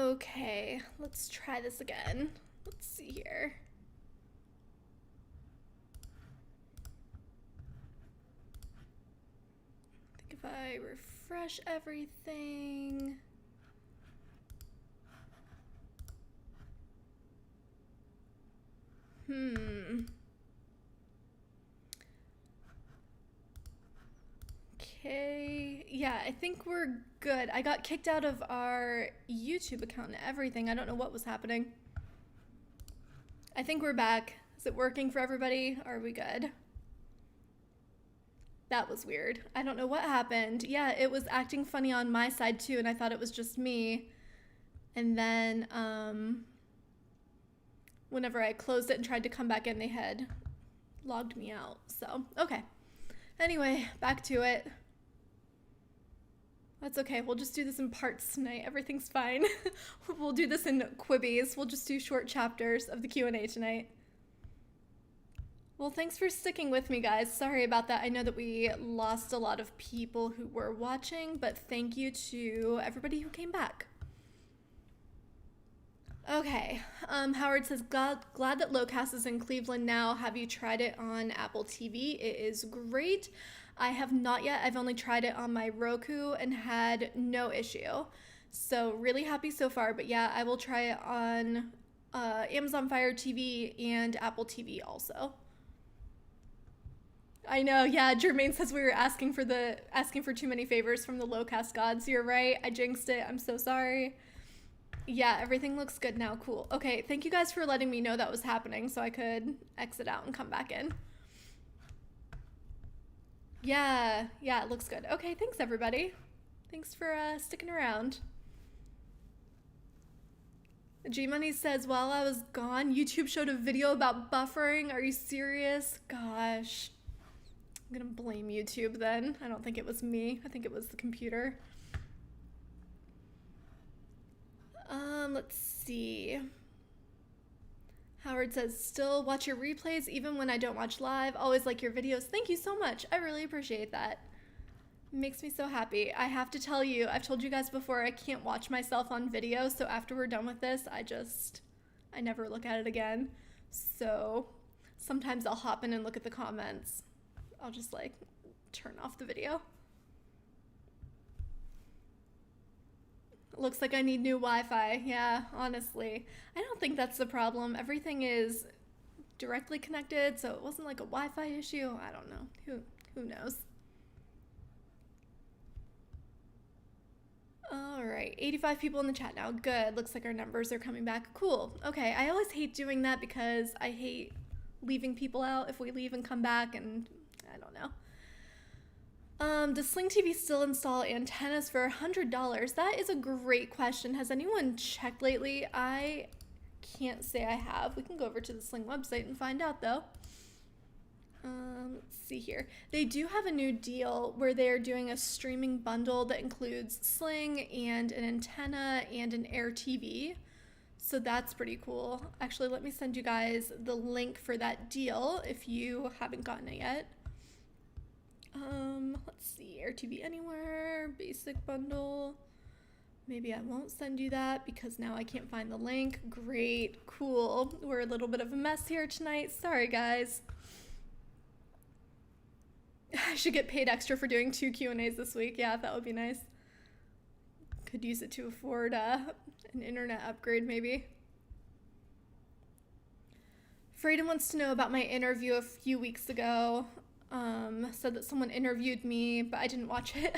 Okay, let's try this again. Let's see here. I think if I refresh everything. Okay, yeah, I think we're good. I got kicked out of our YouTube account and everything. I don't know what was happening. I think we're back. Is it working for everybody? Are we good? That was weird. I don't know what happened. Yeah, it was acting funny on my side too, and I thought it was just me. And then, whenever I closed it and tried to come back in, they had logged me out. So, okay. Anyway, back to it. That's okay. We'll just do this in parts tonight. Everything's fine. We'll do this in quibbies. We'll just do short chapters of the Q&A tonight. Well, thanks for sticking with me, guys. Sorry about that. I know that we lost a lot of people who were watching, but thank you to everybody who came back. Okay, Howard says, glad that Locast is in Cleveland now. Have you tried it on Apple TV? It is great. I have not yet. I've only tried it on my Roku and had no issue. So really happy so far, but yeah, I will try it on Amazon Fire TV and Apple TV also. I know, yeah, Jermaine says we were asking for too many favors from the Locast gods. You're right, I jinxed it. I'm so sorry. Yeah, everything looks good now. Cool. Okay, thank you guys for letting me know that was happening so I could exit out and come back in. Yeah, it looks good. Okay, thanks everybody. Thanks for sticking around. G-Money says, while I was gone, YouTube showed a video about buffering. Are you serious? Gosh. I'm gonna blame YouTube then. I don't think it was me. I think it was the computer. Let's see. Howard says, still watch your replays even when I don't watch live. Always like your videos. Thank you so much. I really appreciate that. It makes me so happy. I have to tell you, I've told you guys before, I can't watch myself on video. So after we're done with this, I never look at it again. So sometimes I'll hop in and look at the comments. I'll just like turn off the video. Looks like I need new Wi-Fi. Yeah, honestly. I don't think that's the problem. Everything is directly connected, so it wasn't like a Wi-Fi issue. I don't know. Who knows? All right, 85 people in the chat now. Good. Looks like our numbers are coming back. Cool. Okay, I always hate doing that because I hate leaving people out if we leave and come back, and I don't know. Does Sling TV still install antennas for $100? That is a great question. Has anyone checked lately? I can't say I have. We can go over to the Sling website and find out though. Let's see here. They do have a new deal where they're doing a streaming bundle that includes Sling and an antenna and an Air TV. So that's pretty cool. Actually, let me send you guys the link for that deal if you haven't gotten it yet. Let's see, Air TV Anywhere, basic bundle. Maybe I won't send you that because now I can't find the link. Great, cool. We're a little bit of a mess here tonight. Sorry, guys. I should get paid extra for doing 2 Q&As this week. Yeah, that would be nice. Could use it to afford an internet upgrade, maybe. Freyden wants to know about my interview a few weeks ago. Said that someone interviewed me, but I didn't watch it.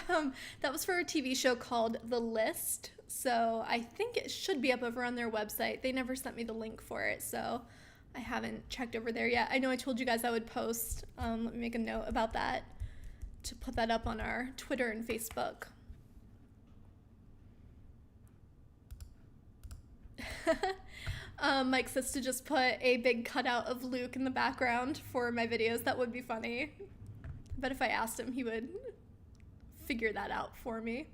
That was for a TV show called The List. So I think it should be up over on their website. They never sent me the link for it, so I haven't checked over there yet. I know I told you guys I would post. Let me make a note about that to put that up on our Twitter and Facebook. Mike says to just put a big cutout of Luke in the background for my videos. That would be funny. But if I asked him, he would figure that out for me.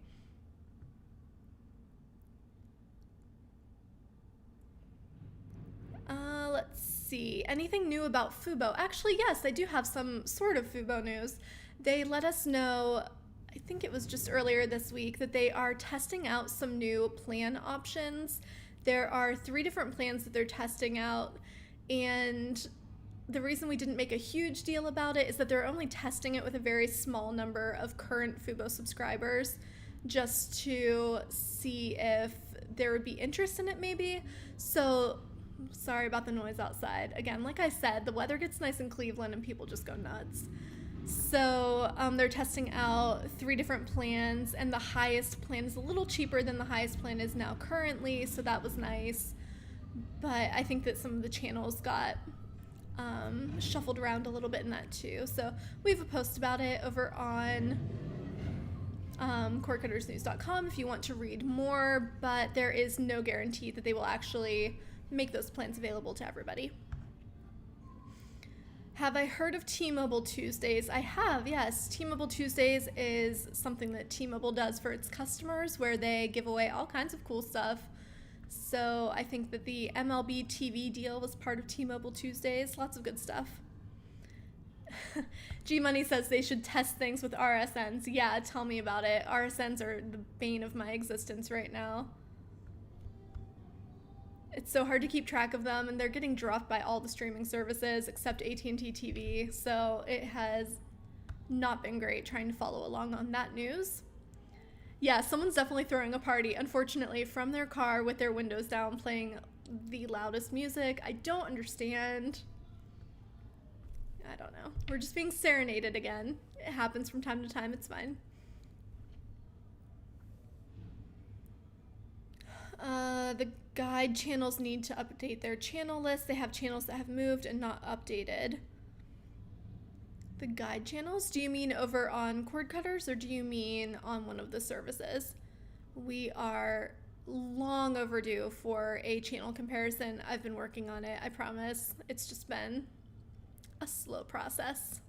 Let's see. Anything new about Fubo? Actually, yes, I do have some sort of Fubo news. They let us know, I think it was just earlier this week, that they are testing out some new plan options. There are 3 different plans that they're testing out, and the reason we didn't make a huge deal about it is that they're only testing it with a very small number of current Fubo subscribers, just to see if there would be interest in it maybe. So sorry about the noise outside. Again, like I said, the weather gets nice in Cleveland and people just go nuts. So they're testing out 3 different plans, and the highest plan is a little cheaper than the highest plan is now currently, so that was nice. But I think that some of the channels got shuffled around a little bit in that too. So we have a post about it over on cordcuttersnews.com if you want to read more, but there is no guarantee that they will actually make those plans available to everybody. Have I heard of T-Mobile Tuesdays? I have, yes. T-Mobile Tuesdays is something that T-Mobile does for its customers, where they give away all kinds of cool stuff. So I think that the MLB TV deal was part of T-Mobile Tuesdays. Lots of good stuff. G-Money says they should test things with RSNs. Yeah, tell me about it. RSNs are the bane of my existence right now. It's so hard to keep track of them, and they're getting dropped by all the streaming services except AT&T TV, so it has not been great trying to follow along on that news. Yeah, someone's definitely throwing a party, unfortunately, from their car with their windows down, playing the loudest music. I don't understand. I don't know. We're just being serenaded again. It happens from time to time. It's fine. The guide channels need to update their channel list. They have channels that have moved and not updated. The guide channels? Do you mean over on Cord Cutters, or do you mean on one of the services? We are long overdue for a channel comparison. I've been working on it, I promise. It's just been a slow process.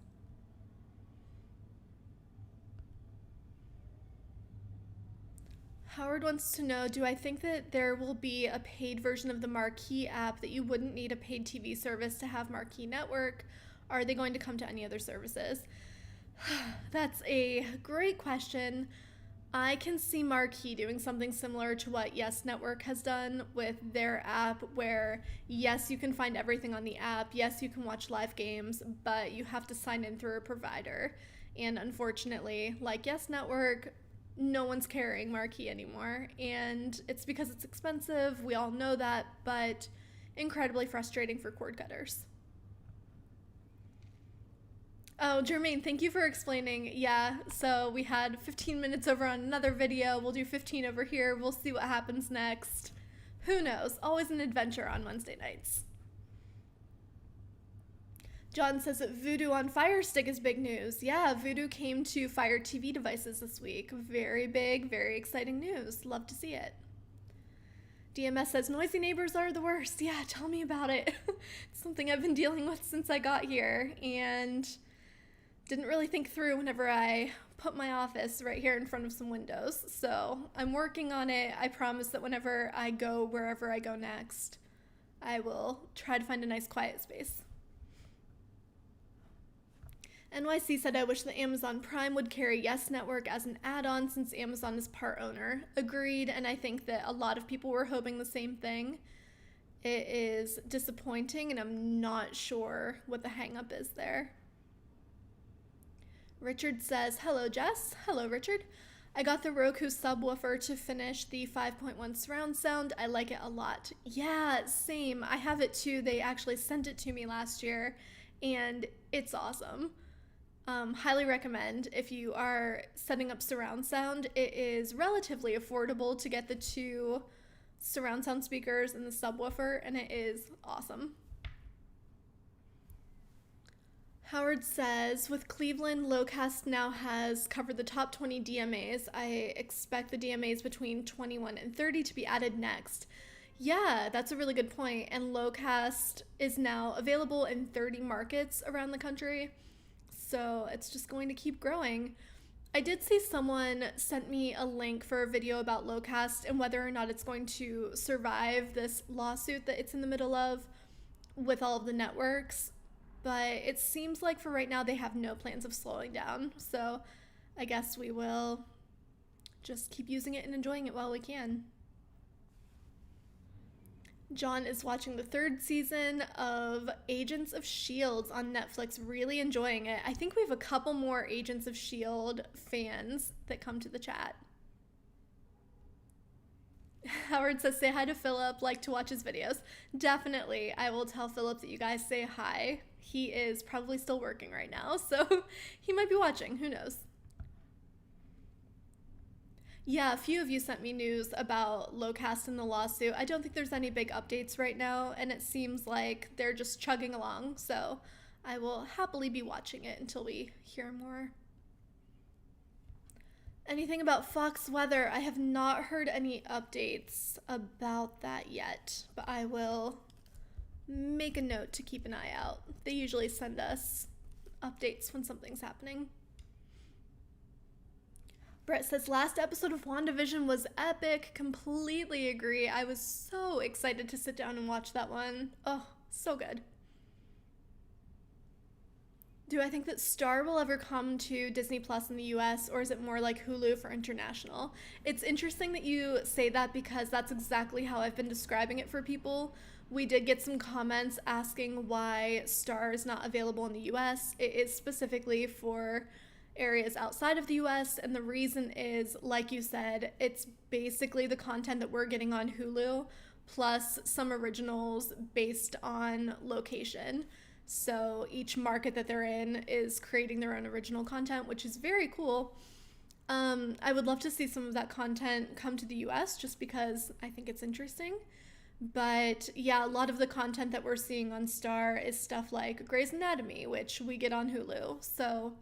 Howard wants to know, do I think that there will be a paid version of the Marquee app, that you wouldn't need a paid TV service to have Marquee Network? Are they going to come to any other services? That's a great question. I can see Marquee doing something similar to what Yes Network has done with their app, where yes, you can find everything on the app. Yes, you can watch live games, but you have to sign in through a provider. And unfortunately, like Yes Network, no one's carrying Marquee anymore, and it's because it's expensive. We all know that, but incredibly frustrating for cord cutters. Oh, Jermaine, thank you for explaining. Yeah, so we had 15 minutes over on another video. We'll do 15 over here. We'll see what happens next. Who knows? Always an adventure on Wednesday nights. John says that Vudu on Fire Stick is big news. Yeah, Vudu came to Fire TV devices this week. Very big, very exciting news. Love to see it. DMS says noisy neighbors are the worst. Yeah, tell me about it. It's something I've been dealing with since I got here, and didn't really think through whenever I put my office right here in front of some windows. So I'm working on it. I promise that whenever I go wherever I go next, I will try to find a nice quiet space. NYC said, I wish that Amazon Prime would carry Yes Network as an add-on since Amazon is part owner. Agreed, and I think that a lot of people were hoping the same thing. It is disappointing, and I'm not sure what the hang-up is there. Richard says, hello, Jess. Hello, Richard. I got the Roku subwoofer to finish the 5.1 surround sound. I like it a lot. Yeah, same. I have it too. They actually sent it to me last year, and it's awesome. Highly recommend if you are setting up surround sound. It is relatively affordable to get the 2 surround sound speakers and the subwoofer, and it is awesome. Howard says, with Cleveland, Locast now has covered the top 20 DMAs. I expect the DMAs between 21 and 30 to be added next. Yeah, that's a really good point. And Locast is now available in 30 markets around the country. So it's just going to keep growing. I did see someone sent me a link for a video about Locast and whether or not it's going to survive this lawsuit that it's in the middle of with all of the networks. But it seems like for right now they have no plans of slowing down. So I guess we will just keep using it and enjoying it while we can. John is watching the 3rd season of Agents of S.H.I.E.L.D. on Netflix, really enjoying it. I think we have a couple more Agents of S.H.I.E.L.D. fans that come to the chat. Howard says, say hi to Philip, like to watch his videos. Definitely, I will tell Philip that you guys say hi. He is probably still working right now, so he might be watching, who knows. Yeah, a few of you sent me news about Locast and the lawsuit. I don't think there's any big updates right now, and it seems like they're just chugging along, so I will happily be watching it until we hear more. Anything about Fox weather? I have not heard any updates about that yet, but I will make a note to keep an eye out. They usually send us updates when something's happening. Brett says, last episode of WandaVision was epic. Completely agree. I was so excited to sit down and watch that one. Oh, so good. Do I think that Star will ever come to Disney Plus in the US, or is it more like Hulu for international? It's interesting that you say that because that's exactly how I've been describing it for people. We did get some comments asking why Star is not available in the US. It is specifically for areas outside of the US, and the reason is, like you said, it's basically the content that we're getting on Hulu plus some originals based on location. So each market that they're in is creating their own original content, which is very cool. I would love to see some of that content come to the US just because I think it's interesting. But yeah, a lot of the content that we're seeing on Star is stuff like Grey's Anatomy, which we get on Hulu. So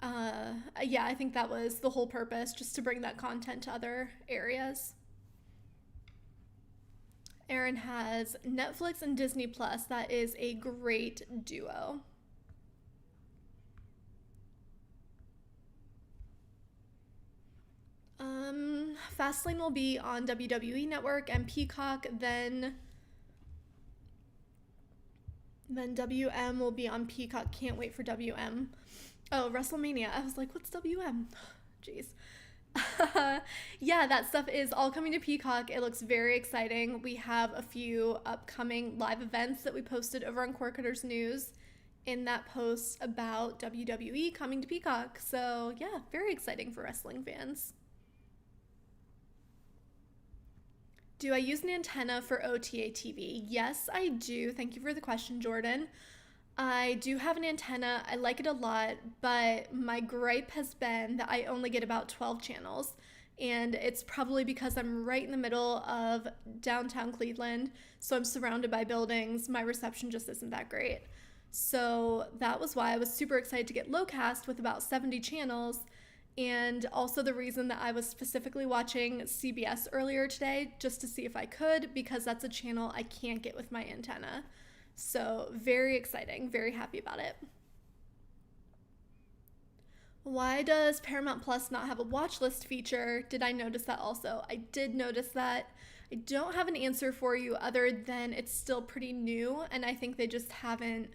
yeah, I think that was the whole purpose, just to bring that content to other areas. Aaron has Netflix and Disney Plus. That is a great duo. Fastlane will be on WWE Network and Peacock, then WM will be on Peacock. Can't wait for WM. Oh, WrestleMania. I was like, what's WM? Jeez. Yeah, that stuff is all coming to Peacock. It looks very exciting. We have a few upcoming live events that we posted over on Core Cutters News in that post about WWE coming to Peacock. So yeah, very exciting for wrestling fans. Do I use an antenna for OTA TV? Yes, I do. Thank you for the question, Jordan. I do have an antenna. I like it a lot, but my gripe has been that I only get about 12 channels. And it's probably because I'm right in the middle of downtown Cleveland, so I'm surrounded by buildings. My reception just isn't that great. So that was why I was super excited to get Locast with about 70 channels. And also the reason that I was specifically watching CBS earlier today, just to see if I could, because that's a channel I can't get with my antenna. So very exciting, very happy about it. Why does Paramount Plus not have a Watchlist feature? Did I notice that also? I did notice that. I don't have an answer for you other than it's still pretty new, and I think they just haven't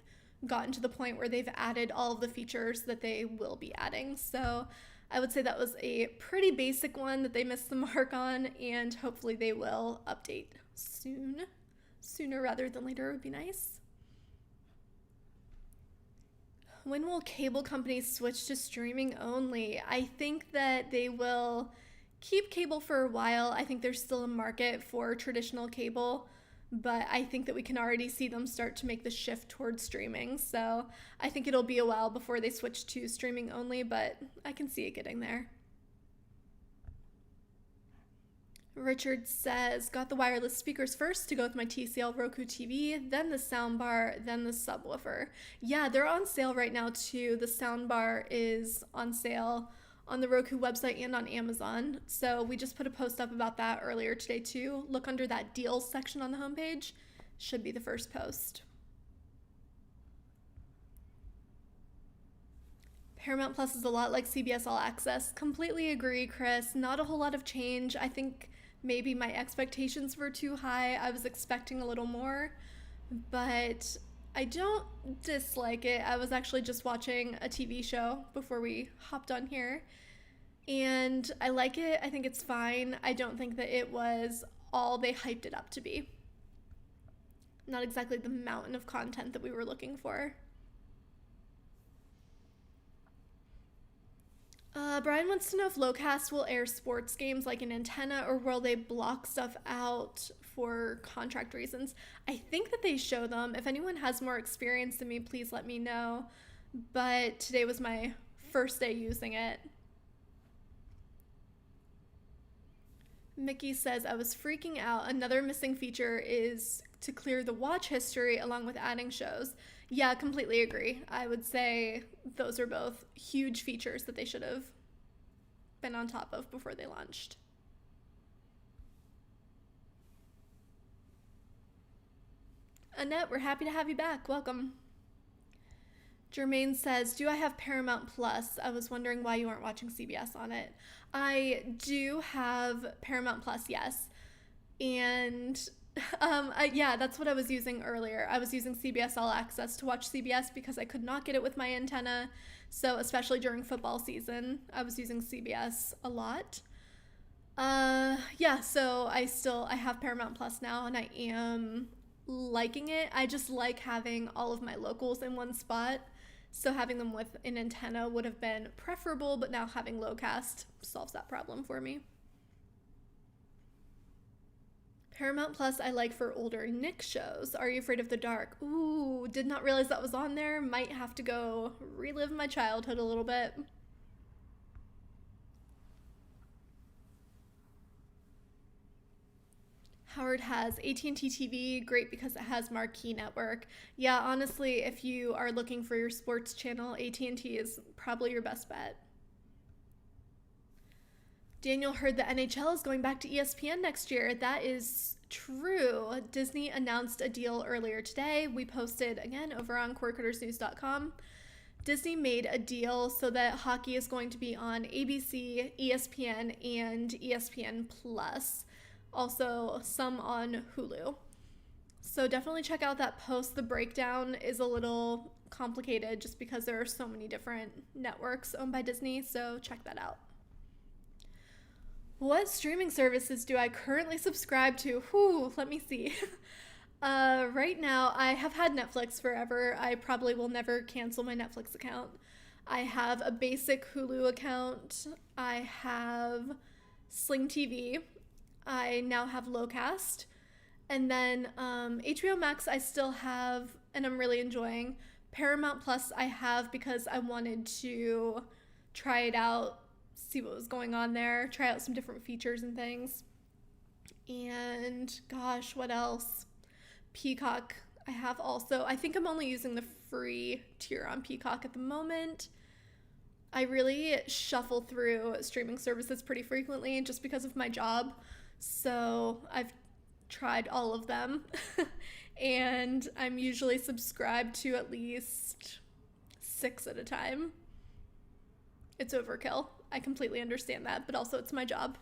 gotten to the point where they've added all of the features that they will be adding. So I would say that was a pretty basic one that they missed the mark on, and hopefully they will update soon. Sooner rather than later would be nice. When will cable companies switch to streaming only? I think that they will keep cable for a while. I think there's still a market for traditional cable, but I think that we can already see them start to make the shift towards streaming. So I think it'll be a while before they switch to streaming only, but I can see it getting there. Richard says, got the wireless speakers first to go with my TCL Roku TV, then the soundbar, then the subwoofer. Yeah, they're on sale right now too. The soundbar is on sale on the Roku website and on Amazon. So we just put a post up about that earlier today too. Look under that deals section on the homepage. Should be the first post. Paramount Plus is a lot like CBS All Access. Completely agree, Chris. Not a whole lot of change. I think maybe my expectations were too high. I was expecting a little more, but I don't dislike it. I was actually just watching a TV show before we hopped on here, and I like it. I think it's fine. I don't think that it was all they hyped it up to be. Not exactly the mountain of content that we were looking for. Brian wants to know if Locast will air sports games like an antenna, or will they block stuff out for contract reasons. I think that they show them. If anyone has more experience than me, please let me know. But today was my first day using it. Mickey says, I was freaking out. Another missing feature is to clear the watch history along with adding shows. Yeah, completely agree. I would say those are both huge features that they should have been on top of before they launched. Annette, we're happy to have you back. Welcome. Jermaine says, do I have Paramount Plus? I was wondering why you weren't watching CBS on it. I do have Paramount Plus, yes. And yeah, that's what I was using earlier. I was using CBS All Access to watch CBS because I could not get it with my antenna. So especially during football season, I was using CBS a lot. Yeah, so I have Paramount Plus now, and I am liking it. I just like having all of my locals in one spot. So having them with an antenna would have been preferable, but now having Locast solves that problem for me. Paramount Plus I like for older Nick shows. Are You Afraid of the Dark? Ooh, did not realize that was on there. Might have to go relive my childhood a little bit. Howard has AT&T TV, great because it has Marquee network. Yeah, honestly, if you are looking for your sports channel, AT&T is probably your best bet. Daniel heard the NHL is going back to ESPN next year. That is true. Disney announced a deal earlier today. We posted again over on quirkcuttersnews.com. Disney made a deal so that hockey is going to be on ABC, ESPN, and ESPN Plus. Also some on Hulu. So definitely check out that post. The breakdown is a little complicated just because there are so many different networks owned by Disney, so check that out. What streaming services do I currently subscribe to? Whew, let me see. Right now, I have had Netflix forever. I probably will never cancel my Netflix account. I have a basic Hulu account. I have Sling TV. I now have Locast. And then HBO Max I still have, and I'm really enjoying. Paramount Plus I have because I wanted to try it out, see what was going on there, try out some different features and things. And gosh, what else? Peacock I have also. I think I'm only using the free tier on Peacock at the moment. I really shuffle through streaming services pretty frequently just because of my job. So I've tried all of them and I'm usually subscribed to at least 6 at a time. It's overkill. I completely understand that, but also it's my job.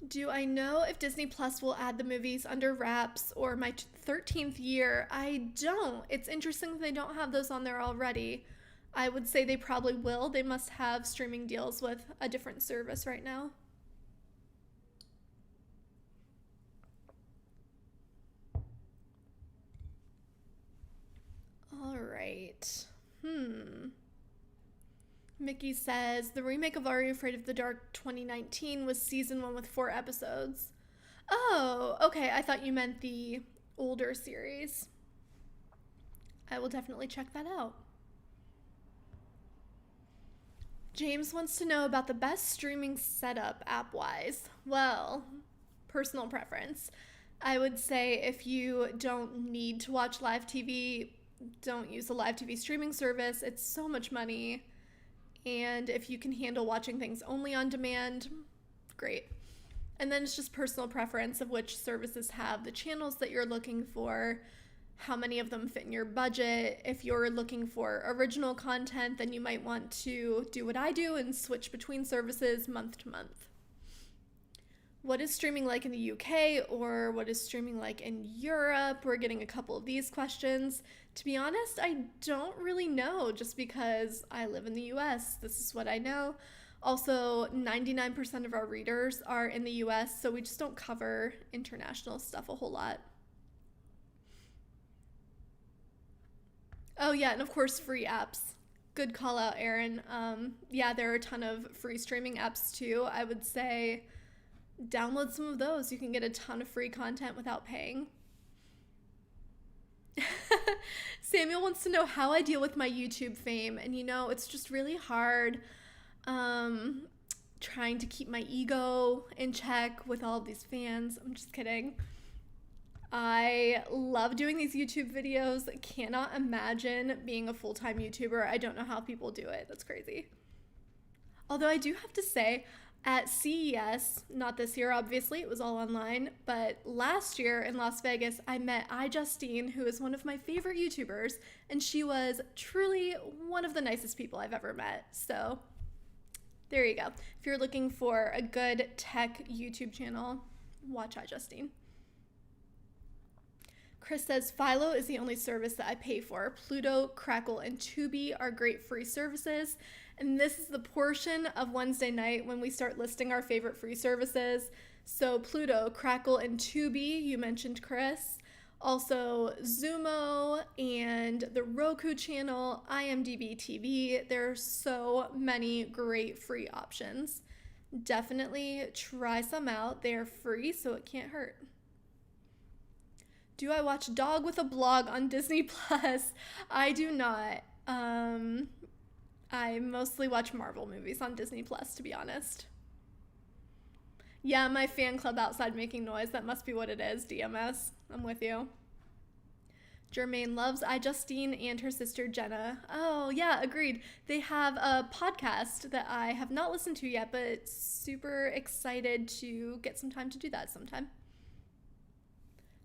Do I know if Disney Plus will add the movies under wraps or my 13th year? I don't. It's interesting that they don't have those on there already. I would say they probably will. They must have streaming deals with a different service right now. All right. Mickey says, the remake of Are You Afraid of the Dark 2019 was season 1 with 4 episodes. Oh, okay. I thought you meant the older series. I will definitely check that out. James wants to know about the best streaming setup app-wise. Well, personal preference. I would say if you don't need to watch live TV, don't use a live TV streaming service. It's so much money. And if you can handle watching things only on demand, great. And then it's just personal preference of which services have the channels that you're looking for, how many of them fit in your budget. If you're looking for original content, then you might want to do what I do and switch between services month to month. what is streaming like in the UK, or what is streaming like in Europe? We're getting a couple of these questions. To be honest, I don't really know, just because I live in the US. This is what I know. Also, 99% of our readers are in the US, so we just don't cover international stuff a whole lot. Oh yeah, and of course, free apps. Good call out, Aaron. Yeah, there are a ton of free streaming apps too. I would say download some of those. You can get a ton of free content without paying. Samuel wants to know how I deal with my YouTube fame. And it's just really hard trying to keep my ego in check with all of these fans. I'm just kidding. I love doing these YouTube videos. I cannot imagine being a full-time YouTuber. I don't know how people do it. That's crazy. Although I do have to say, at CES, not this year obviously, it was all online, but last year in Las Vegas, I met iJustine, who is one of my favorite YouTubers, and she was truly one of the nicest people I've ever met. So there you go. If you're looking for a good tech YouTube channel, watch iJustine. Chris says, Philo is the only service that I pay for. Pluto, Crackle, and Tubi are great free services. And this is the portion of Wednesday night when we start listing our favorite free services. So Pluto, Crackle, and Tubi, you mentioned, Chris. Also Zumo and the Roku channel, IMDb TV. There are so many great free options. Definitely try some out. They are free, so it can't hurt. Do I watch Dog with a Blog on Disney Plus? I do not. I mostly watch Marvel movies on Disney Plus, to be honest. Yeah, my fan club outside making noise. That must be what it is, DMS. I'm with you. Jermaine loves iJustine and her sister Jenna. Oh, yeah, agreed. They have a podcast that I have not listened to yet, but super excited to get some time to do that sometime.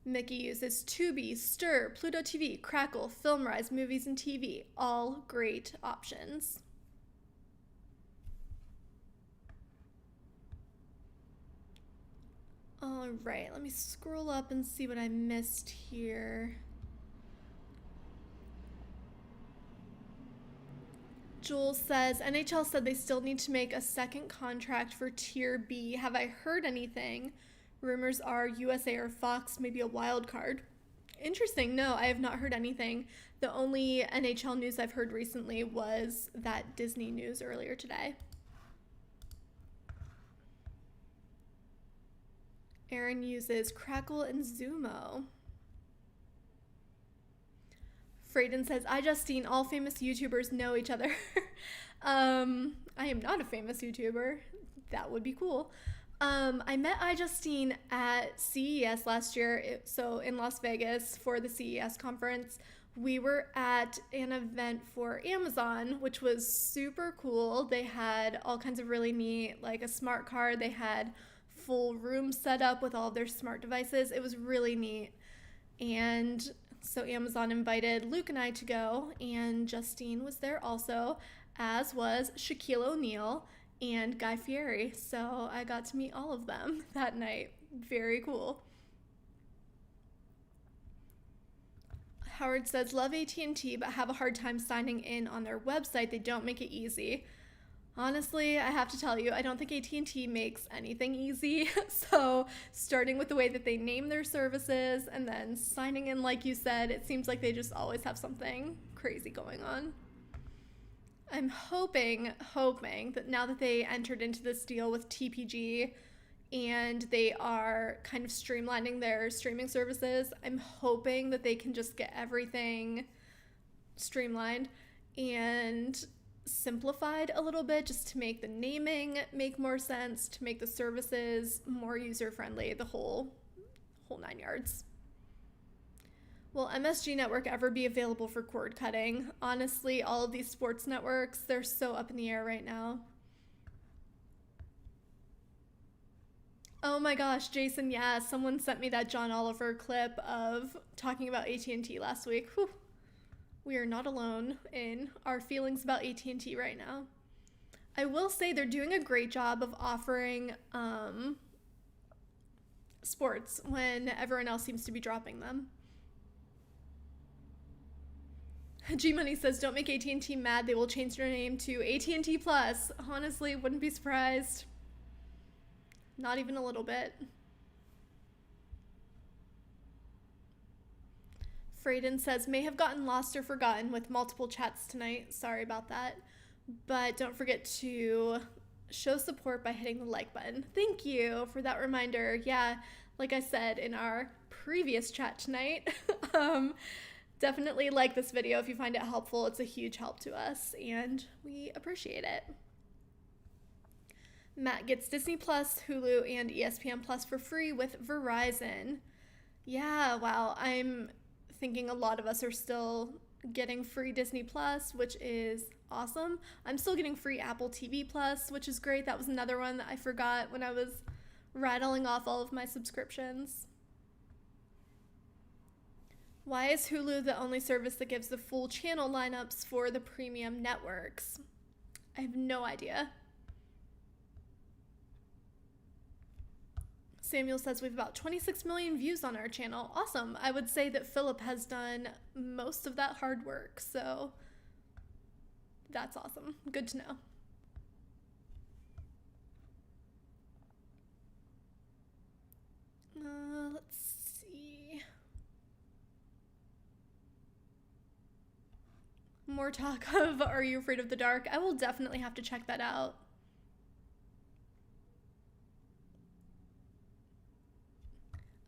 Mickey uses Tubi, Stir, Pluto TV, Crackle, FilmRise, Movies and TV. All great options. All right, let me scroll up and see what I missed here. Joel says, NHL said they still need to make a second contract for Tier B. Have I heard anything? Rumors are USA or Fox may be a wild card. Interesting. No, I have not heard anything. The only NHL news I've heard recently was that Disney news earlier today. Aaron uses Crackle and Zumo. Frayden says, iJustine, all famous YouTubers know each other. I am not a famous YouTuber. That would be cool. I met iJustine at CES last year, so in Las Vegas for the CES conference. We were at an event for Amazon, which was super cool. They had all kinds of really neat, like a smart card. They had full room set up with all of their smart devices. It was really neat. And so Amazon invited Luke and I to go, and Justine was there also, as was Shaquille O'Neal and Guy Fieri. So I got to meet all of them that night. Very cool. Howard says, love AT&T, but have a hard time signing in on their website. They don't make it easy. Honestly, I have to tell you, I don't think AT&T makes anything easy. So starting with the way that they name their services and then signing in, like you said, it seems like they just always have something crazy going on. I'm hoping that now that they entered into this deal with TPG and they are kind of streamlining their streaming services, I'm hoping that they can just get everything streamlined and simplified a little bit, just to make the naming make more sense, to make the services more user-friendly, the whole 9 yards. Will MSG Network ever be available for cord cutting? Honestly, all of these sports networks, they're so up in the air right now. Oh my gosh, Jason, yeah, someone sent me that John Oliver clip of talking about AT&T last week. Whew. We are not alone in our feelings about AT&T right now. I will say they're doing a great job of offering sports when everyone else seems to be dropping them. G Money says, don't make AT&T mad. They will change their name to AT&T Plus. Honestly, wouldn't be surprised. Not even a little bit. Frayden says, may have gotten lost or forgotten with multiple chats tonight. Sorry about that. But don't forget to show support by hitting the like button. Thank you for that reminder. Yeah, like I said in our previous chat tonight, definitely like this video if you find it helpful. It's a huge help to us and we appreciate it. Matt gets Disney Plus, Hulu, and ESPN Plus for free with Verizon. Yeah, wow. I'm thinking a lot of us are still getting free Disney Plus, which is awesome. I'm still getting free Apple TV Plus, which is great. That was another one that I forgot when I was rattling off all of my subscriptions. Why is Hulu the only service that gives the full channel lineups for the premium networks? I have no idea. Samuel says we have about 26 million views on our channel. Awesome. I would say that Philip has done most of that hard work, so that's awesome. Good to know. Let's see. More talk of Are You Afraid of the Dark? I will definitely have to check that out.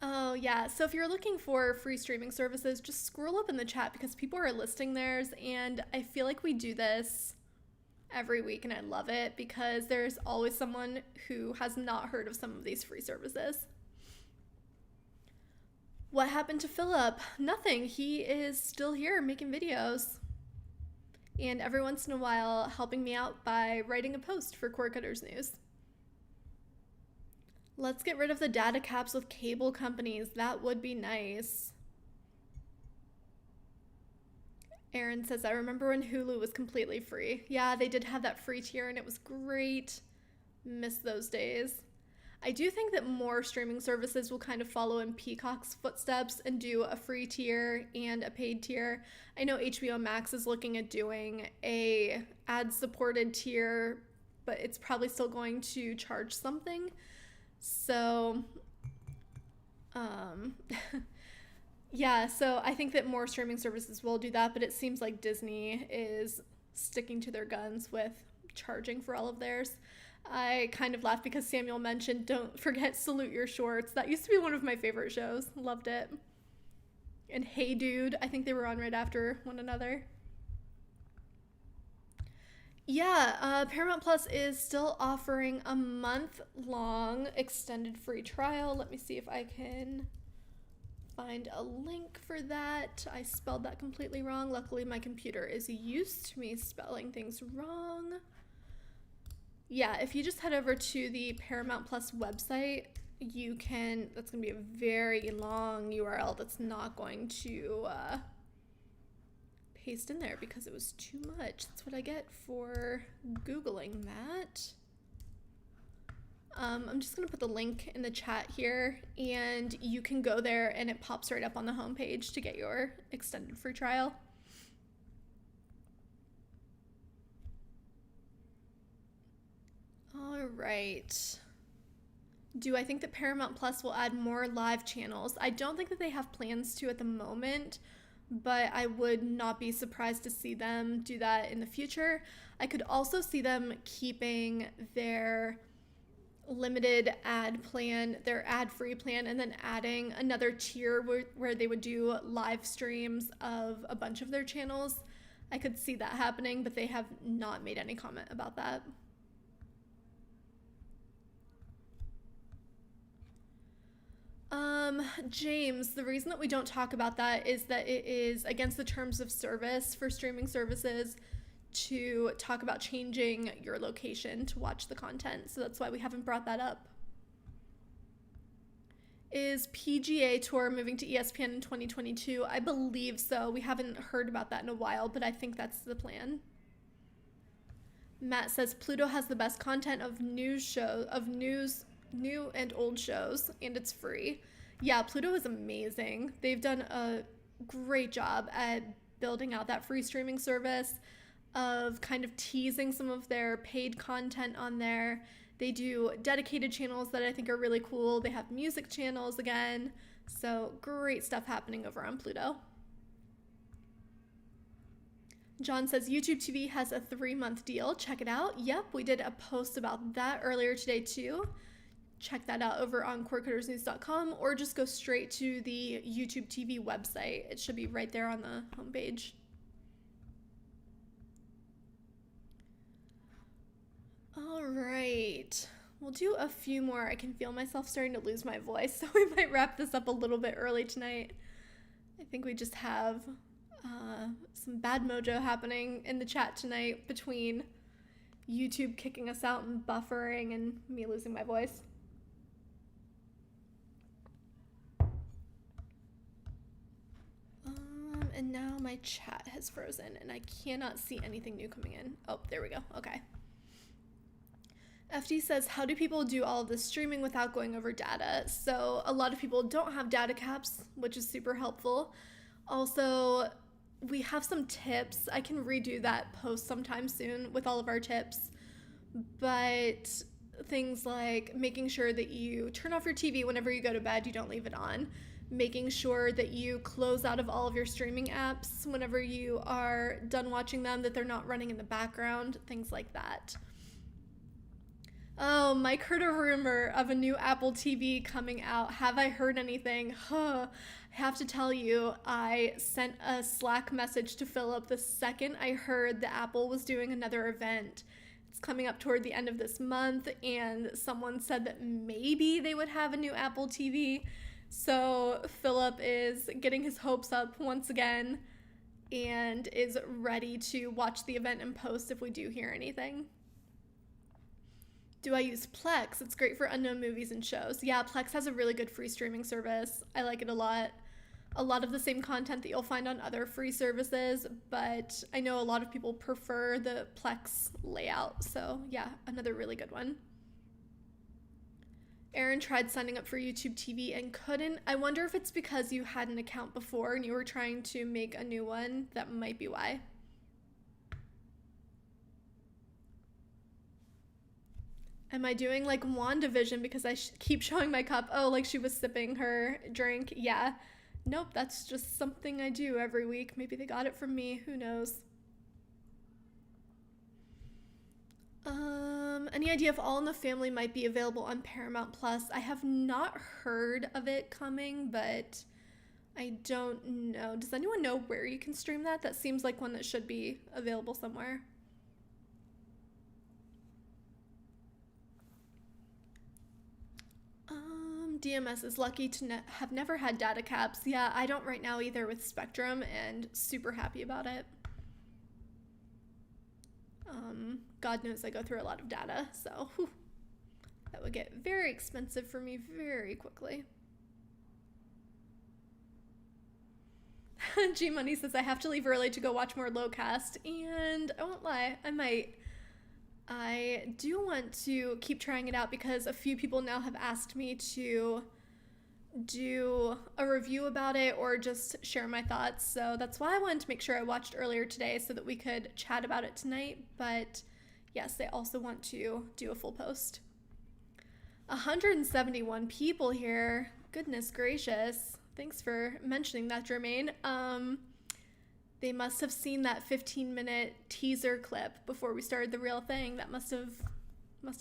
Oh, yeah. So if you're looking for free streaming services, just scroll up in the chat because people are listing theirs. And I feel like we do this every week and I love it because there's always someone who has not heard of some of these free services. What happened to Philip? Nothing. He is still here making videos. And every once in a while helping me out by writing a post for Cord Cutters News. Let's get rid of the data caps with cable companies. That would be nice. Aaron says, I remember when Hulu was completely free. Yeah, they did have that free tier and it was great. Miss those days. I do think that more streaming services will kind of follow in Peacock's footsteps and do a free tier and a paid tier. I know HBO Max is looking at doing a ad-supported tier, but it's probably still going to charge something. So, yeah, so I think that more streaming services will do that, but it seems like Disney is sticking to their guns with charging for all of theirs. I kind of laughed because Samuel mentioned Don't Forget Salute Your Shorts. That used to be one of my favorite shows. Loved it. And Hey Dude, I think they were on right after one another. Yeah, Paramount Plus is still offering a month-long extended free trial. Let me see if I can find a link for that. I spelled that completely wrong. Luckily, my computer is used to me spelling things wrong. Yeah, if you just head over to the Paramount Plus website, you can, that's going to be a very long URL that's not going to paste in there because it was too much. That's what I get for Googling that. I'm just gonna put the link in the chat here and you can go there and it pops right up on the homepage to get your extended free trial. All right. Do I think that Paramount Plus will add more live channels? I don't think that they have plans to at the moment, but I would not be surprised to see them do that in the future. I could also see them keeping their limited ad plan, their ad-free plan, and then adding another tier where they would do live streams of a bunch of their channels. I could see that happening, but they have not made any comment about that. James, the reason that we don't talk about that is that it is against the terms of service for streaming services to talk about changing your location to watch the content. So that's why we haven't brought that up. Is PGA Tour moving to ESPN in 2022? I believe so. We haven't heard about that in a while, but I think that's the plan. Matt says Pluto has the best content of news new and old shows, and it's free. Yeah, Pluto is amazing. They've done a great job at building out that free streaming service, of kind of teasing some of their paid content on there. They do dedicated channels that I think are really cool. They have music channels again. So great stuff happening over on Pluto. John says YouTube TV has a 3-month deal. Check it out. Yep, we did a post about that earlier today too. Check that out over on cordcuttersnews.com, or just go straight to the YouTube TV website. It should be right there on the homepage. All right, we'll do a few more. I can feel myself starting to lose my voice, so we might wrap this up a little bit early tonight. I think we just have some bad mojo happening in the chat tonight between YouTube kicking us out and buffering and me losing my voice. And now my chat has frozen and I cannot see anything new coming in. Oh, there we go. Okay. FD says, how do people do all of this streaming without going over data? So a lot of people don't have data caps, which is super helpful. Also, we have some tips. I can redo that post sometime soon with all of our tips. But things like making sure that you turn off your TV whenever you go to bed, you don't leave it on. Making sure that you close out of all of your streaming apps whenever you are done watching them, that they're not running in the background, things like that. Oh, Mike heard a rumor of a new Apple TV coming out. Have I heard anything? I have to tell you, I sent a Slack message to Philip the second I heard that Apple was doing another event. It's coming up toward the end of this month, and someone said that maybe they would have a new Apple TV. So Philip is getting his hopes up once again and is ready to watch the event and post if we do hear anything. Do I use Plex? It's great for unknown movies and shows. Yeah, Plex has a really good free streaming service. I like it a lot. A lot of the same content that you'll find on other free services, but I know a lot of people prefer the Plex layout. So yeah, another really good one. Aaron tried signing up for YouTube TV and couldn't. I wonder if it's because you had an account before and you were trying to make a new one. That might be why. Am I doing like WandaVision because I keep showing my cup? Oh, like she was sipping her drink. Yeah. Nope, that's just something I do every week. Maybe they got it from me. Who knows? Any idea if All in the Family might be available on Paramount Plus? I have not heard of it coming, but I don't know. Does anyone know where you can stream that? That seems like one that should be available somewhere. DMS is lucky to have never had data caps. Yeah, I don't right now either with Spectrum, and super happy about it. God knows I go through a lot of data, so whew, that would get very expensive for me very quickly. G Money says I have to leave early to go watch more Lowcast, and I won't lie, I might. I do want to keep trying it out because a few people now have asked me to do a review about it or just share my thoughts. So that's why I wanted to make sure I watched earlier today so that we could chat about it tonight. But yes, they also want to do a full post. 171 people here. Goodness gracious. Thanks for mentioning that, Jermaine. They must have seen that 15-minute teaser clip before we started the real thing. That must have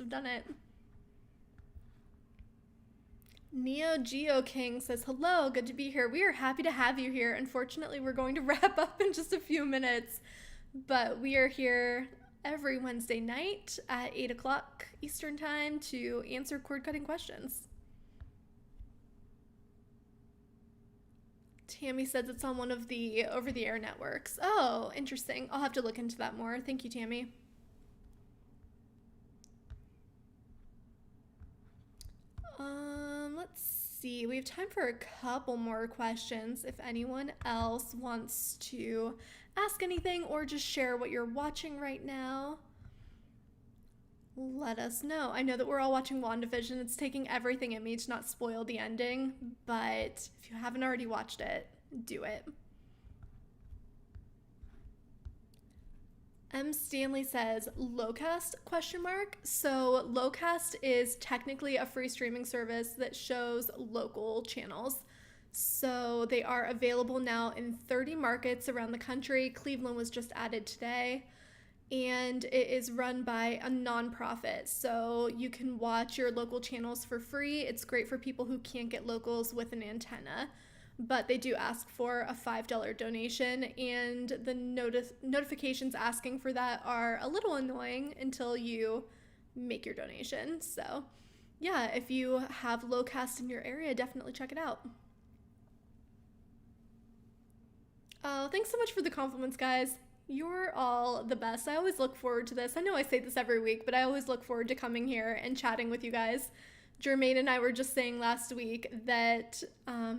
done it. Neo Geo King says, hello, good to be here. We are happy to have you here. Unfortunately, we're going to wrap up in just a few minutes, but we are here every Wednesday night at 8 o'clock Eastern time to answer cord cutting questions. Tammy says it's on one of the over-the-air networks. Oh, interesting. I'll have to look into that more. Thank you, Tammy. Let's see. We have time for a couple more questions if anyone else wants to ask anything or just share what you're watching right now. let us know. I know that we're all watching WandaVision. It's taking everything in me to not spoil the ending, but if you haven't already watched it, do it. M. Stanley says, Locast, ? So Locast is technically a free streaming service that shows local channels. So they are available now in 30 markets around the country. Cleveland was just added today. And it is run by a nonprofit. So you can watch your local channels for free. It's great for people who can't get locals with an antenna. But they do ask for a $5 donation, and the notifications asking for that are a little annoying until you make your donation. So yeah, if you have Locast in your area, definitely check it out. Oh, thanks so much for the compliments, guys. You're all the best. I always look forward to this. I know I say this every week, but I always look forward to coming here and chatting with you guys. Jermaine and I were just saying last week that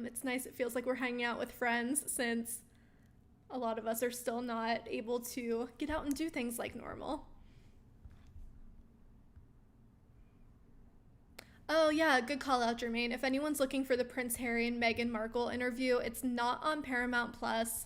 it's nice. It feels like we're hanging out with friends since a lot of us are still not able to get out and do things like normal. Oh yeah, good call out, Jermaine. If anyone's looking for the Prince Harry and Meghan Markle interview, it's not on Paramount Plus,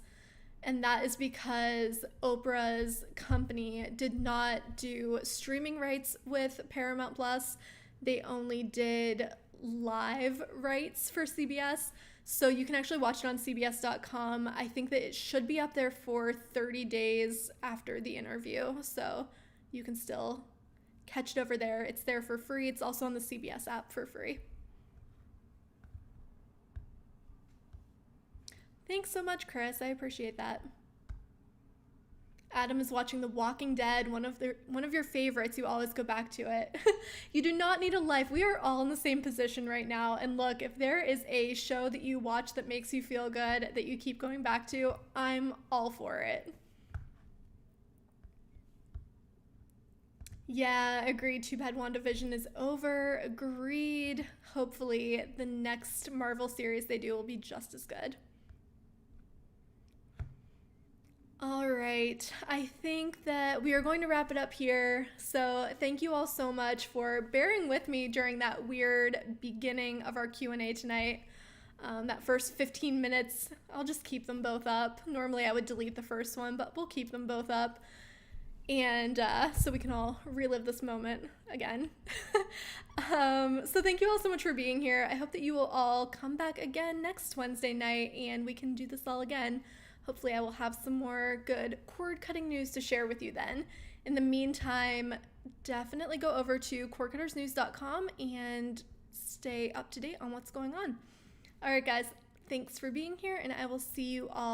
and that is because Oprah's company did not do streaming rights with Paramount Plus. They only did live rights for CBS. So you can actually watch it on CBS.com. I think that it should be up there for 30 days after the interview. So you can still catch it over there. It's there for free. It's also on the CBS app for free. Thanks so much, Chris. I appreciate that. Adam is watching The Walking Dead, one of your favorites. You always go back to it. You do not need a life. We are all in the same position right now. And look, if there is a show that you watch that makes you feel good, that you keep going back to, I'm all for it. Yeah, agreed. Too bad WandaVision is over. Agreed. Hopefully the next Marvel series they do will be just as good. All right, I think that we are going to wrap it up here. So thank you all so much for bearing with me during that weird beginning of our Q&A tonight. That first 15 minutes, I'll just keep them both up. Normally I would delete the first one, but we'll keep them both up. And so we can all relive this moment again. So thank you all so much for being here. I hope that you will all come back again next Wednesday night and we can do this all again. Hopefully I will have some more good cord-cutting news to share with you then. In the meantime, definitely go over to cordcuttersnews.com and stay up to date on what's going on. All right, guys, thanks for being here, and I will see you all